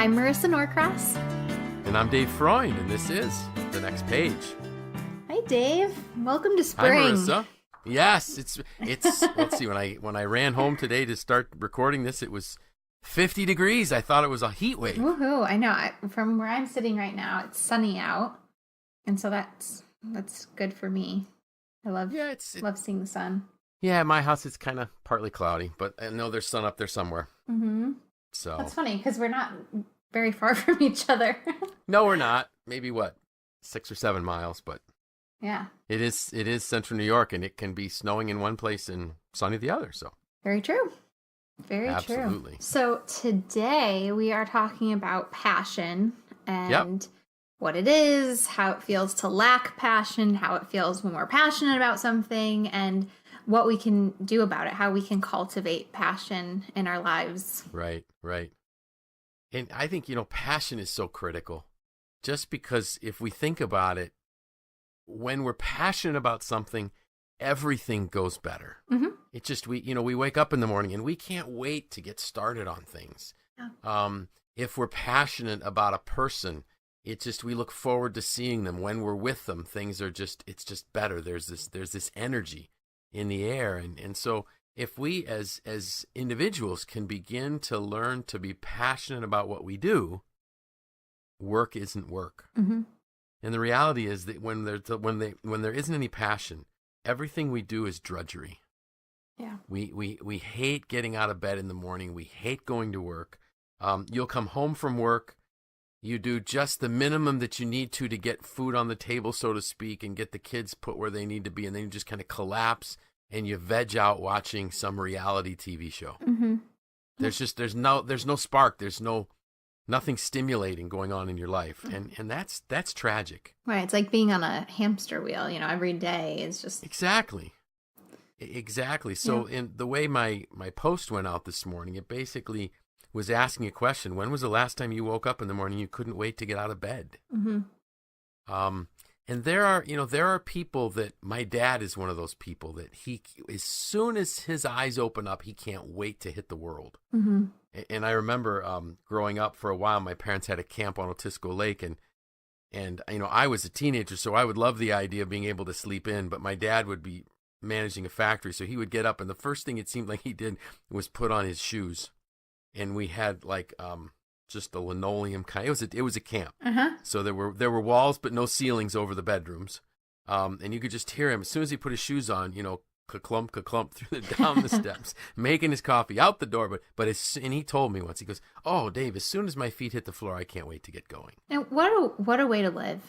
I'm Marisa Norcross. And I'm Dave Freund, and this is The Next Page. Hi, Dave. Welcome to Hi, spring. Marisa. Yes, it's. Let's see. When I ran home today to start recording this, it was 50 degrees. I thought it was a heat wave. Woohoo! I know. From where I'm sitting right now, it's sunny out, and so that's good for me. I love love seeing the sun. Yeah, at my house it's kind of partly cloudy, but I know there's sun up there somewhere. Mm-hmm. So that's funny because we're not very far from each other. No, we're not. Maybe 6 or 7 miles, but yeah, it is central New York, and it can be snowing in one place and sunny the other. So very true. Very Absolutely. true. So today we are talking about passion and what it is, how it feels to lack passion, how it feels when we're passionate about something, and what we can do about it, how we can cultivate passion in our lives. Right. And I think, passion is so critical. Just because if we think about it, when we're passionate about something, everything goes better. Mm-hmm. It just, we wake up in the morning and we can't wait to get started on things. Yeah. If we're passionate about a person, we look forward to seeing them. When we're with them, it's just better. There's this energy in the air. And so if we as individuals can begin to learn to be passionate about what we do, work isn't work. Mm-hmm. And the reality is that when there isn't any passion, everything we do is drudgery. Yeah. We hate getting out of bed in the morning. We hate going to work. You'll come home from work. You do just the minimum that you need to get food on the table, so to speak, and get the kids put where they need to be. And then you just kind of collapse and you veg out watching some reality TV show. Mm-hmm. There's no spark. There's nothing stimulating going on in your life. And that's tragic. Right. It's like being on a hamster wheel, every day is just. Exactly. So in the way my post went out this morning, it basically was asking a question. When was the last time you woke up in the morning you couldn't wait to get out of bed? Mm-hmm. And there are people that, my dad is one of those people that as soon as his eyes open up, he can't wait to hit the world. Mm-hmm. And I remember growing up for a while, my parents had a camp on Otisco Lake, and I was a teenager, so I would love the idea of being able to sleep in, but my dad would be managing a factory, so he would get up, and the first thing it seemed like he did was put on his shoes. And we had just a linoleum kind. It was a camp, so there were walls but no ceilings over the bedrooms, and you could just hear him as soon as he put his shoes on. Ka-clump down the steps, making his coffee, out the door. But and he told me once, he goes, "Oh, Dave, as soon as my feet hit the floor, I can't wait to get going." And what a way to live.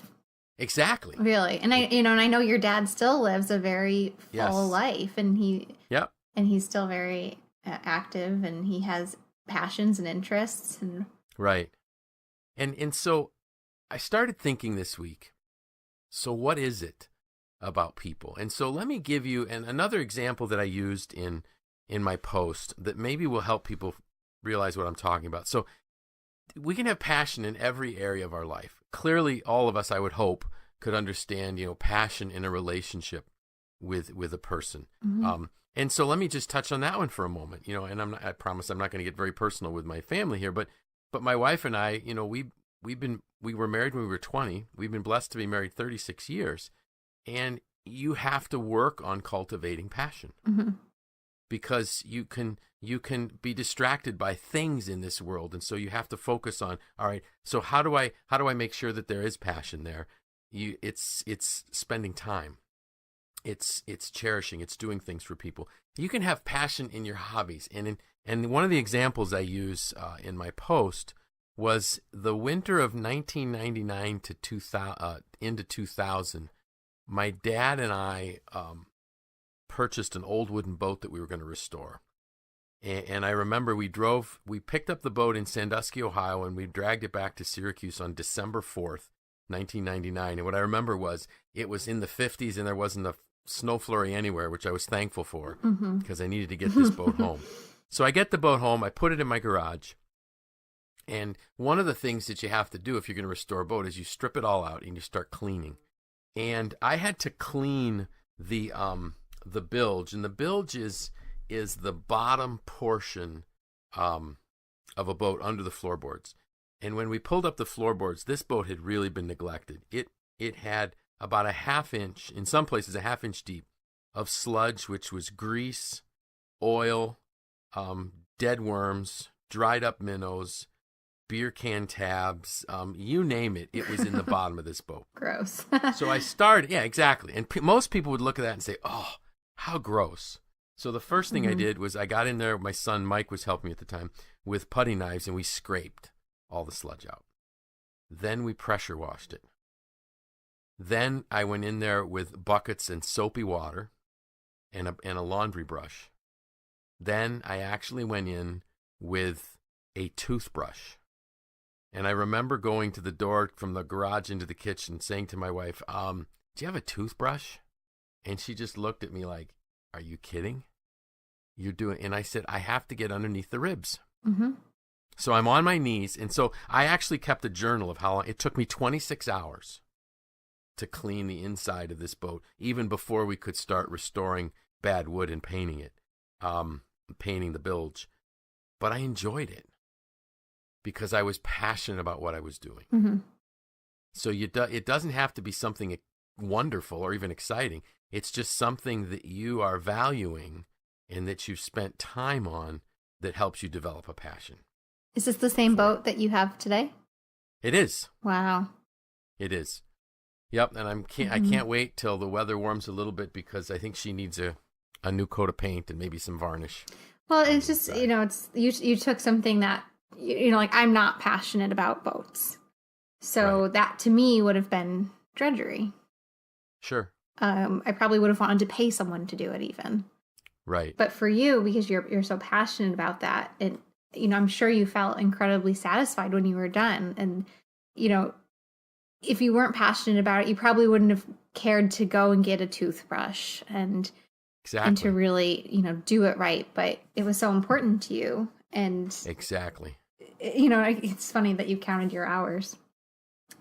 Exactly. Really, and I know your dad still lives a very full life, and he's still very active, and he has passions and interests and right. And so I started thinking this week, so what is it about people? And so let me give you another example that I used in my post that maybe will help people realize what I'm talking about. So we can have passion in every area of our life. Clearly, all of us, I would hope, could understand, passion in a relationship with a person. Mm-hmm. And so let me just touch on that one for a moment, and I promise I'm not going to get very personal with my family here, but my wife and I, we were married when we were 20. We've been blessed to be married 36 years. And you have to work on cultivating passion. Mm-hmm. Because you can be distracted by things in this world, and so you have to focus on, all right, so how do I make sure that there is passion there? It's spending time. It's cherishing, it's doing things for people. You can have passion in your hobbies. And one of the examples I use in my post was the winter of 1999 to 2000, into 2000. My dad and I purchased an old wooden boat that we were going to restore. And I remember we picked up the boat in Sandusky, Ohio, and we dragged it back to Syracuse on December 4th, 1999. And what I remember was it was in the 50s and there wasn't a snow flurry anywhere, which I was thankful for because I needed to get this boat home. So I get the boat home, I put it in my garage, and one of the things that you have to do if you're going to restore a boat is you strip it all out and you start cleaning. And I had to clean the bilge, and the bilge is the bottom portion of a boat under the floorboards. And when we pulled up the floorboards, this boat had really been neglected. It had about a half inch, in some places a half inch deep, of sludge, which was grease, oil, dead worms, dried up minnows, beer can tabs, you name it, it was in the bottom of this boat. Gross. So I started, yeah, exactly. And most people would look at that and say, oh, how gross. So the first thing I did was I got in there, my son Mike was helping me at the time, with putty knives, and we scraped all the sludge out. Then we pressure washed it. Then I went in there with buckets and soapy water and a laundry brush. Then I actually went in with a toothbrush. And I remember going to the door from the garage into the kitchen saying to my wife, do you have a toothbrush? And she just looked at me like, are you kidding? You're doing, and I said, I have to get underneath the ribs. Mm-hmm. So I'm on my knees. And so I actually kept a journal of how long it took me 26 hours to clean the inside of this boat, even before we could start restoring bad wood and painting it, painting the bilge. But I enjoyed it because I was passionate about what I was doing. Mm-hmm. So it doesn't have to be something wonderful or even exciting. It's just something that you are valuing and that you've spent time on that helps you develop a passion. Is this the same boat that you have today? It is. Wow. It is. Yep, and I can't wait till the weather warms a little bit because I think she needs a new coat of paint and maybe some varnish. Well, it's just, it's you took something that, like I'm not passionate about boats. So right. That to me would have been drudgery. Sure. I probably would have wanted to pay someone to do it even. Right. But for you, because you're so passionate about that, and I'm sure you felt incredibly satisfied when you were done. And, if you weren't passionate about it, you probably wouldn't have cared to go and get a toothbrush and to really, do it right. But it was so important to you. And exactly. It's funny that you counted your hours.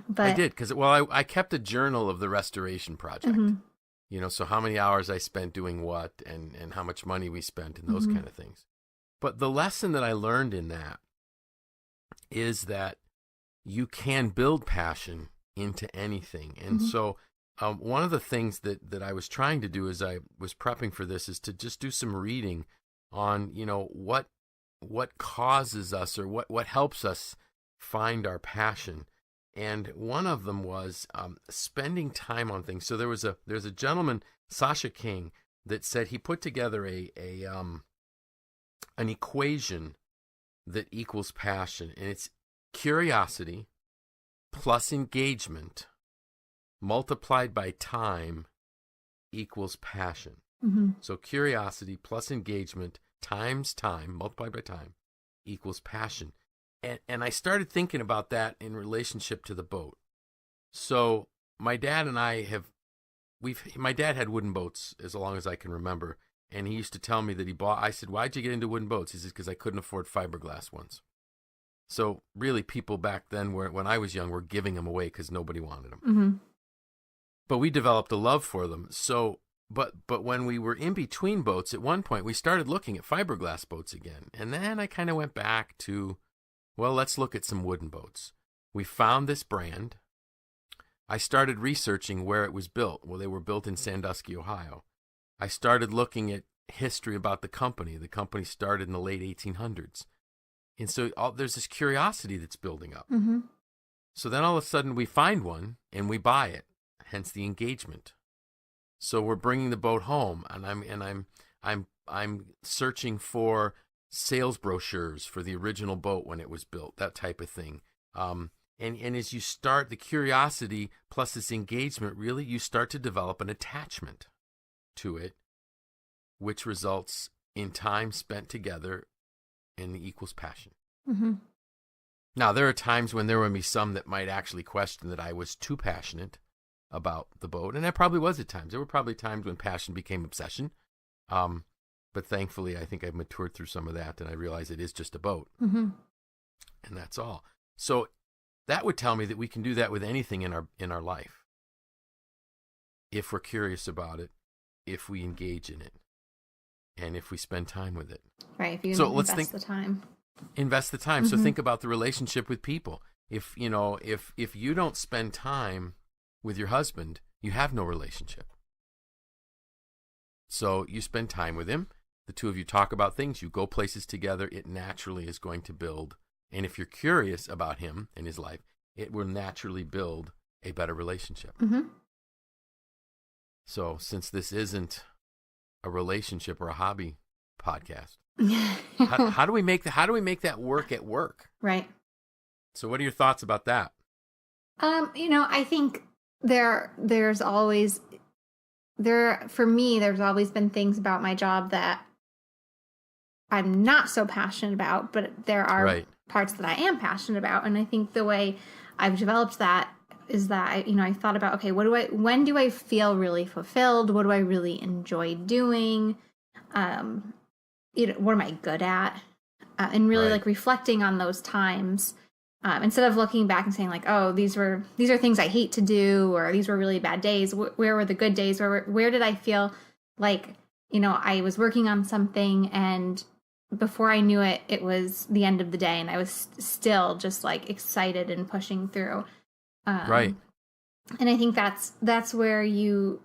But I did because, I kept a journal of the restoration project. Mm-hmm. So how many hours I spent doing what and how much money we spent and those kind of things. But the lesson that I learned in that is that you can build passion into anything. And so one of the things that I was trying to do as I was prepping for this is to just do some reading on, what causes us or what helps us find our passion. And one of them was spending time on things. So there's a gentleman, Sasha King, that said he put together an equation that equals passion, and it's curiosity plus engagement multiplied by time equals passion. Mm-hmm. So curiosity plus engagement times time multiplied by time equals passion. And I started thinking about that in relationship to the boat. So my dad and I my dad had wooden boats as long as I can remember. And he used to tell me that I said, why'd you get into wooden boats? He says, because I couldn't afford fiberglass ones. So really people back then, when I was young, were giving them away because nobody wanted them. Mm-hmm. But we developed a love for them. So, but when we were in between boats, at one point, we started looking at fiberglass boats again. And then I kind of went back to, let's look at some wooden boats. We found this brand. I started researching where it was built. Well, they were built in Sandusky, Ohio. I started looking at history about the company. The company started in the late 1800s. And so there's this curiosity that's building up. Mm-hmm. So then all of a sudden we find one and we buy it, hence the engagement. So we're bringing the boat home, and I'm searching for sales brochures for the original boat when it was built, that type of thing. And as you start, the curiosity plus this engagement, really you start to develop an attachment to it, which results in time spent together and equals passion. Mm-hmm. Now, there are times when there will be some that might actually question that I was too passionate about the boat, and I probably was at times. There were probably times when passion became obsession, but thankfully I think I've matured through some of that, and I realize it is just a boat, and that's all. So that would tell me that we can do that with anything in our life if we're curious about it, if we engage in it, and if we spend time with it. Right. If you invest the time. Invest the time. Mm-hmm. So think about the relationship with people. if you don't spend time with your husband, you have no relationship. So you spend time with him. The two of you talk about things. You go places together. It naturally is going to build. And if you're curious about him and his life, it will naturally build a better relationship. Mm-hmm. So since this isn't a relationship or a hobby podcast, how do we make that work at work? Right. So what are your thoughts about that? I think there's always been things about my job that I'm not so passionate about, but there are parts that I am passionate about. And I think the way I've developed that is that I thought about, okay, when do I feel really fulfilled? What do I really enjoy doing? What am I good at? And really like reflecting on those times. Instead of looking back and saying like, oh, these are things I hate to do, or these were really bad days. Where were the good days? Where did I feel like, I was working on something, and before I knew it, it was the end of the day, and I was still just like excited and pushing through. And I think that's where you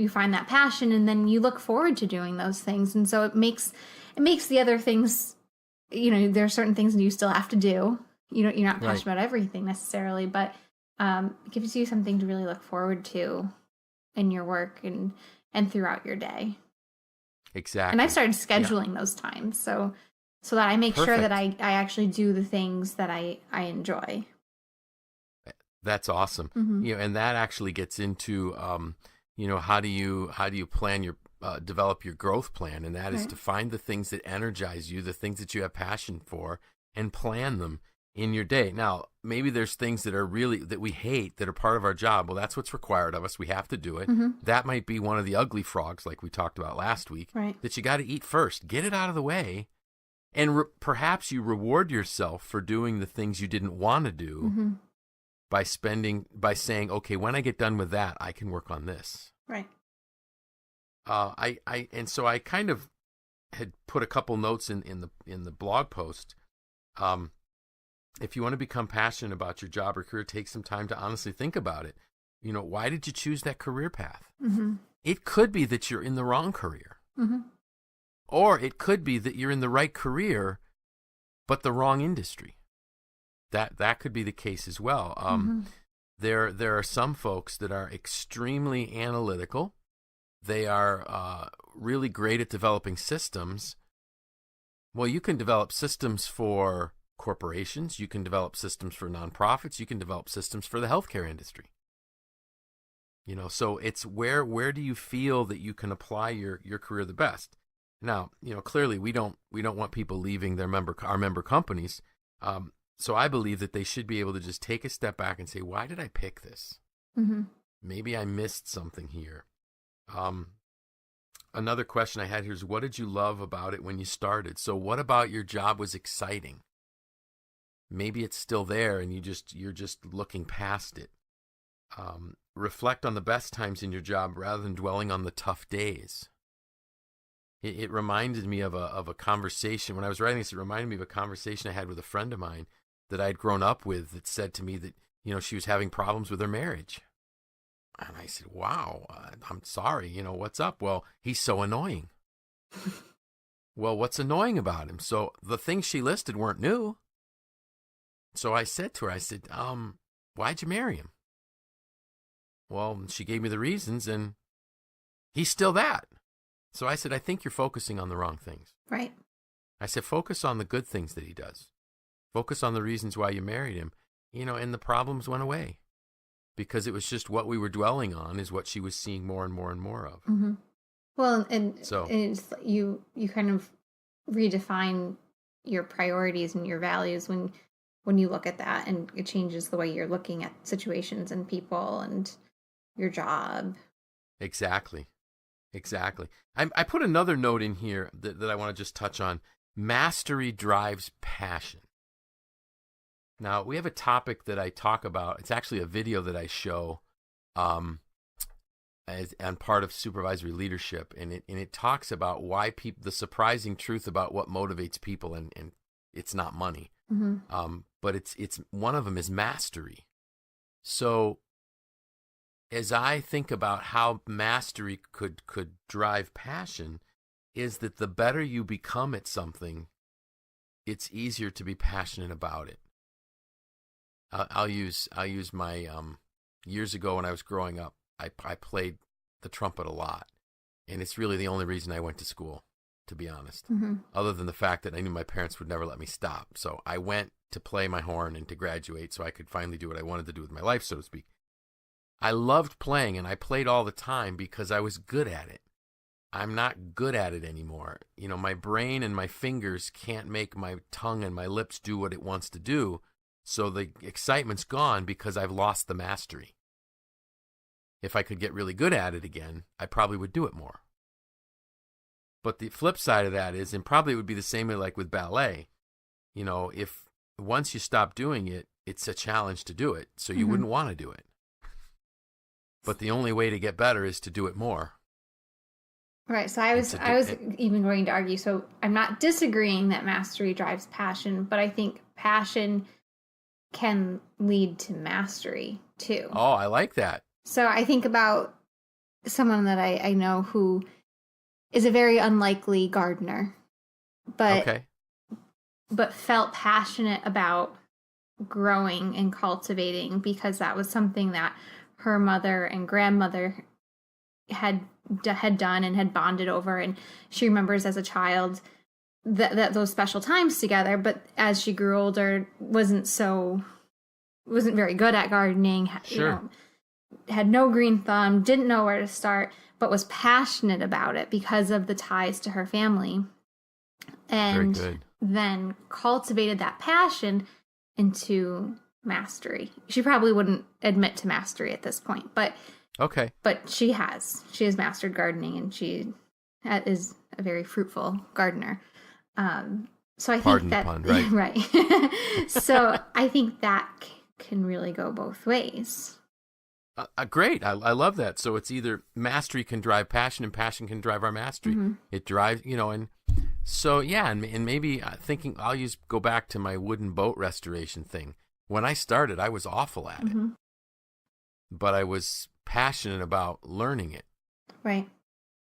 find that passion, and then you look forward to doing those things, and so it makes the other things. There are certain things that you still have to do. You're not passionate about everything necessarily, but it gives you something to really look forward to in your work and throughout your day. Exactly. And I've started scheduling those times so that I make sure that I actually do the things that I enjoy. That's awesome. Mm-hmm. And that actually gets into how do you plan your develop your growth plan, and that is to find the things that energize you, the things that you have passion for, and plan them in your day. Now, maybe there's things that we hate that are part of our job. Well, that's what's required of us. We have to do it. Mm-hmm. That might be one of the ugly frogs, like we talked about last week, that you got to eat first. Get it out of the way, and perhaps you reward yourself for doing the things you didn't want to do by saying, okay, when I get done with that, I can work on this. Right. So I kind of had put a couple notes in the blog post. If you want to become passionate about your job or career, take some time to honestly think about it. Why did you choose that career path? Mm-hmm. It could be that you're in the wrong career, or it could be that you're in the right career, but the wrong industry. That could be the case as well. There are some folks that are extremely analytical. They are really great at developing systems. Well, you can develop systems for corporations. You can develop systems for nonprofits. You can develop systems for the healthcare industry. So it's where do you feel that you can apply your career the best? Now, clearly we don't want people leaving our member companies. So I believe that they should be able to just take a step back and say, why did I pick this? Mm-hmm. Maybe I missed something here. Another question I had here is, what did you love about it when you started? So what about your job was exciting? Maybe it's still there and you're just looking past it. Reflect on the best times in your job rather than dwelling on the tough days. It reminded me of a conversation. When I was writing this, it reminded me of a conversation I had with a friend of mine that I'd grown up with that said to me that, she was having problems with her marriage. And I said, wow, I'm sorry, what's up? Well, he's so annoying. Well, what's annoying about him? So the things she listed weren't new. So I said to her, why'd you marry him? Well, she gave me the reasons, and he's still that. So I said, I think you're focusing on the wrong things. Right. I said, focus on the good things that he does. Focus on the reasons why you married him, and the problems went away. Because it was just what we were dwelling on is what she was seeing more and more and more of. Mm-hmm. Well, and so it's, you kind of redefine your priorities and your values when you look at that, and it changes the way you're looking at situations and people and your job. Exactly. I put another note in here that I want to just touch on. Mastery drives passion. Now, we have a topic that I talk about. It's actually a video that I show and part of supervisory leadership. And it talks about why the surprising truth about what motivates people, and it's not money. Mm-hmm. But it's one of them is mastery. So as I think about how mastery could drive passion, is that the better you become at something, it's easier to be passionate about it. I'll use my years ago when I was growing up, I played the trumpet a lot, and it's really the only reason I went to school, to be honest. Mm-hmm. Other than the fact that I knew my parents would never let me stop, so I went to play my horn and to graduate, so I could finally do what I wanted to do with my life, so to speak. I loved playing, and I played all the time because I was good at it. I'm not good at it anymore. You know, my brain and my fingers can't make my tongue and my lips do what it wants to do. So the excitement's gone because I've lost the mastery. If I could get really good at it again, I probably would do it more. But the flip side of that is, and probably it would be the same way like with ballet, you know, if once you stop doing it, it's a challenge to do it. So you wouldn't want to do it. But the only way to get better is to do it more. Right. So I was even going to argue. So I'm not disagreeing that mastery drives passion, but I think passion can lead to mastery too. Oh, I like that. So I think about someone that I know who is a very unlikely gardener, but felt passionate about growing and cultivating because that was something that her mother and grandmother had done and had bonded over, and she remembers as a child that those special times together. But as she grew older, wasn't very good at gardening. Sure. You know, had no green thumb, didn't know where to start, but was passionate about it because of the ties to her family, and then cultivated that passion into mastery. She probably wouldn't admit to mastery at this point, but she has mastered gardening, and she is a very fruitful gardener. So I think that pun, right? Right. So I think that can really go both ways. Great. I love that. So it's either mastery can drive passion and passion can drive our mastery. Mm-hmm. It drives, you know, and so, yeah. And maybe thinking go back to my wooden boat restoration thing. When I started, I was awful at it, but I was passionate about learning it. Right.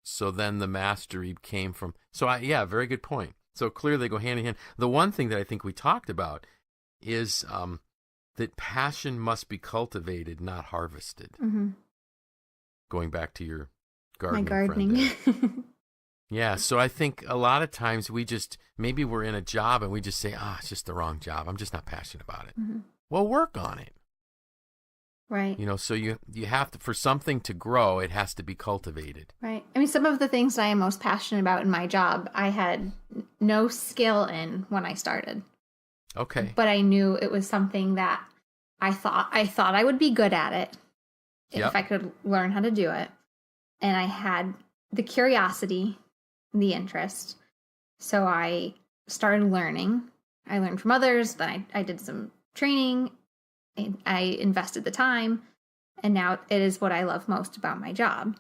So then the mastery came from, very good point. So clearly they go hand in hand. The one thing that I think we talked about is, that passion must be cultivated, not harvested. Mm-hmm. Going back to your gardening friend. Yeah, so I think a lot of times maybe we're in a job and we just say, it's just the wrong job. I'm just not passionate about it. Mm-hmm. Well, work on it. Right. You know, so you have to, for something to grow, it has to be cultivated. Right. I mean, some of the things I am most passionate about in my job, I had no skill in when I started. Okay. But I knew it was something that I thought I would be good at it if I could learn how to do it. And I had the curiosity, the interest. So I started learning. I learned from others, then I did some training, and I invested the time, and now it is what I love most about my job.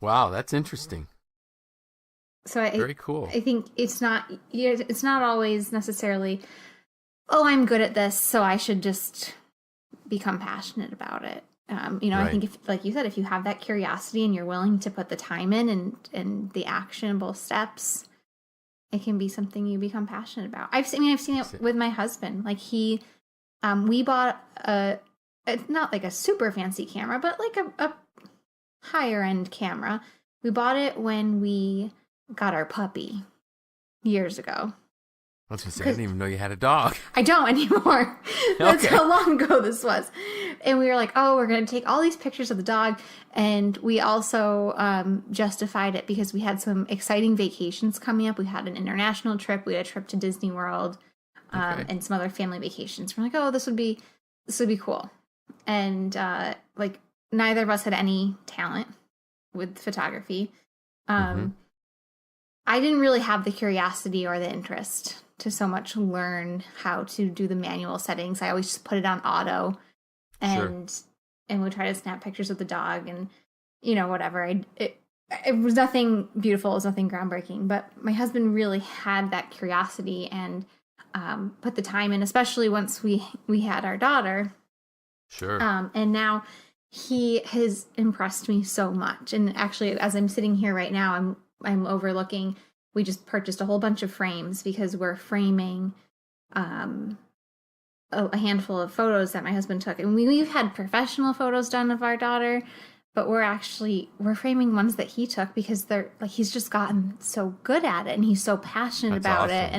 Wow, that's interesting. So very cool. I think it's not always necessarily, I'm good at this, so I should just become passionate about it. Right. I think if, like you said, if you have that curiosity and you're willing to put the time in and the actionable steps, it can be something you become passionate about. I've seen it with my husband. Like we bought it's not like a super fancy camera, but like a higher end camera. We bought it when we got our puppy years ago. I was going to say, I didn't even know you had a dog. I don't anymore. That's how long ago this was. And we were like, we're going to take all these pictures of the dog. And we also justified it because we had some exciting vacations coming up. We had an international trip. We had a trip to Disney World and some other family vacations. We're like, this would be cool. And neither of us had any talent with photography. I didn't really have the curiosity or the interest to so much learn how to do the manual settings. I always just put it on auto and would try to snap pictures of the dog and, whatever. It was nothing beautiful. It was nothing groundbreaking, but my husband really had that curiosity and put the time in, especially once we had our daughter. Sure. And now he has impressed me so much. And actually, as I'm sitting here right now, I'm overlooking. We just purchased a whole bunch of frames because we're framing a handful of photos that my husband took. And we've had professional photos done of our daughter, but we're framing ones that he took because they're like, he's just gotten so good at it and he's so passionate about it,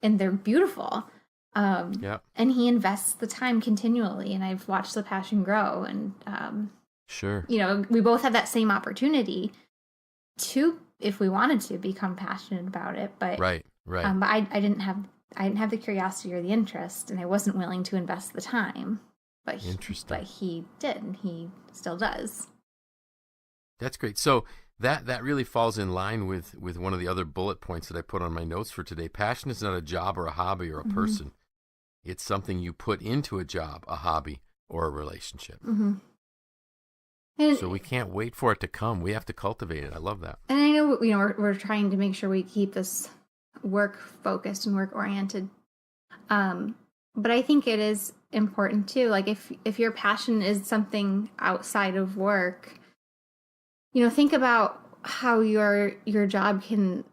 and they're beautiful. And he invests the time continually, and I've watched the passion grow. And sure, we both have that same opportunity to, if we wanted to, become passionate about it. But right. But I didn't have the curiosity or the interest, and I wasn't willing to invest the time. But he did, and he still does. That's great. So that really falls in line with one of the other bullet points that I put on my notes for today. Passion is not a job or a hobby or a person. It's something you put into a job, a hobby, or a relationship. So we can't wait for it to come. We have to cultivate it. I love that. And I know we're trying to make sure we keep this work focused and work oriented. But I think it is important too. Like if your passion is something outside of work, think about how your job can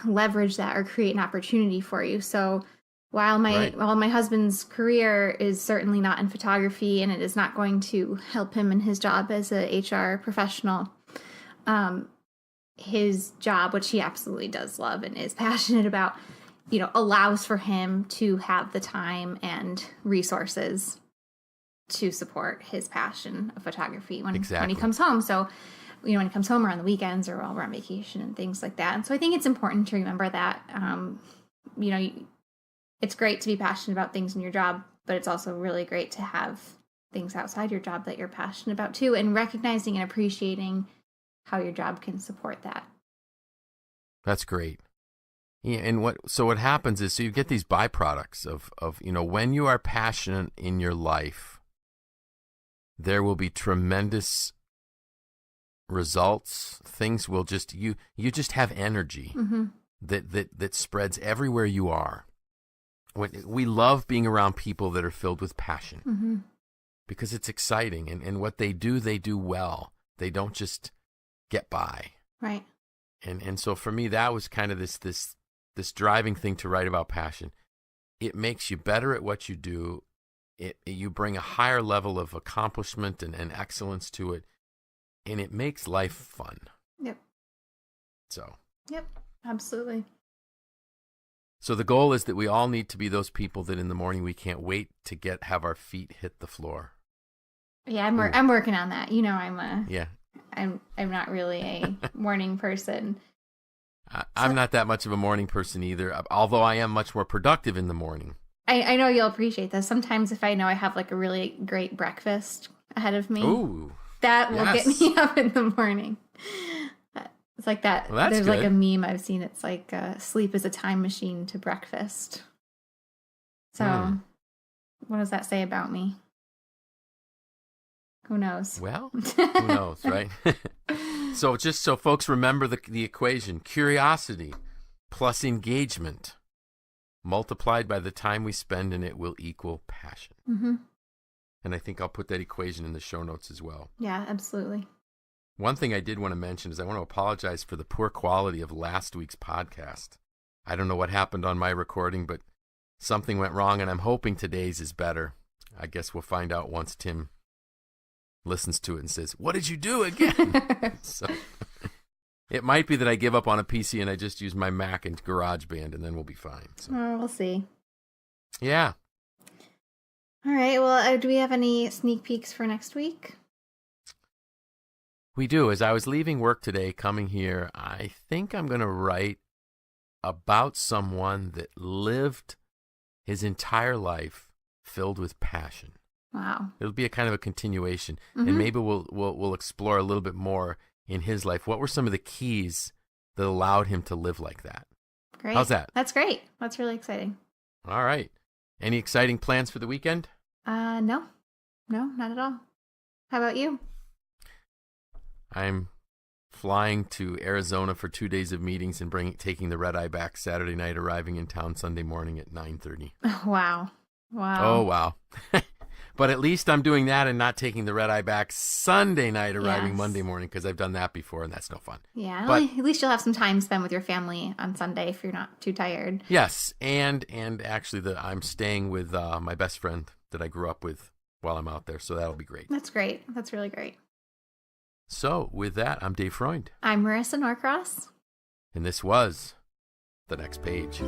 leverage that or create an opportunity for you. So while my husband's career is certainly not in photography, and it is not going to help him in his job as a HR professional, his job, which he absolutely does love and is passionate about, allows for him to have the time and resources to support his passion of photography when he comes home. So, when he comes home or on the weekends or while we're on vacation and things like that. And so I think it's important to remember that, it's great to be passionate about things in your job, but it's also really great to have things outside your job that you're passionate about too, and recognizing and appreciating how your job can support that. That's great. Yeah, and what happens is, so you get these byproducts of when you are passionate in your life, there will be tremendous results. Things will just you just have energy that spreads everywhere you are. We love being around people that are filled with passion because it's exciting, and what they do well. They don't just get by. Right. And so for me, that was kind of this driving thing to write about passion. It makes you better at what you do. You bring a higher level of accomplishment and excellence to it, and it makes life fun. Yep. So. Yep, absolutely. So the goal is that we all need to be those people that in the morning we can't wait to have our feet hit the floor. Yeah, I'm working on that. I'm not really a morning person. I'm not that much of a morning person either, although I am much more productive in the morning. I know you'll appreciate this. Sometimes if I know I have like a really great breakfast ahead of me, that will get me up in the morning. It's like that. Well, there's good. Like a meme I've seen. It's like sleep is a time machine to breakfast. So what does that say about me? Who knows? Well, who knows, right? So just so folks remember the equation: curiosity plus engagement multiplied by the time we spend in it will equal passion. And I think I'll put that equation in the show notes as well. Yeah, absolutely. One thing I did want to mention is I want to apologize for the poor quality of last week's podcast. I don't know what happened on my recording, but something went wrong, and I'm hoping today's is better. I guess we'll find out once Tim listens to it and says, "What did you do again?" So it might be that I give up on a PC and I just use my Mac and GarageBand, and then we'll be fine. So. We'll see. Yeah. All right. Well, do we have any sneak peeks for next week? We do. As I was leaving work today, coming here, I think I'm going to write about someone that lived his entire life filled with passion. Wow. It'll be a kind of a continuation, and maybe we'll explore a little bit more in his life. What were some of the keys that allowed him to live like that? Great. How's that? That's great. That's really exciting. All right. Any exciting plans for the weekend? No, not at all. How about you? I'm flying to Arizona for 2 days of meetings and taking the red eye back Saturday night, arriving in town Sunday morning at 9:30. Wow. Oh, wow. But at least I'm doing that and not taking the red eye back Sunday night, arriving Monday morning, because I've done that before, and that's no fun. Yeah, but at least you'll have some time spent with your family on Sunday if you're not too tired. Yes, and actually I'm staying with my best friend that I grew up with while I'm out there, so that'll be great. That's great. That's really great. So with that, I'm Dave Freund. I'm Marisa Norcross. And this was The Next Page.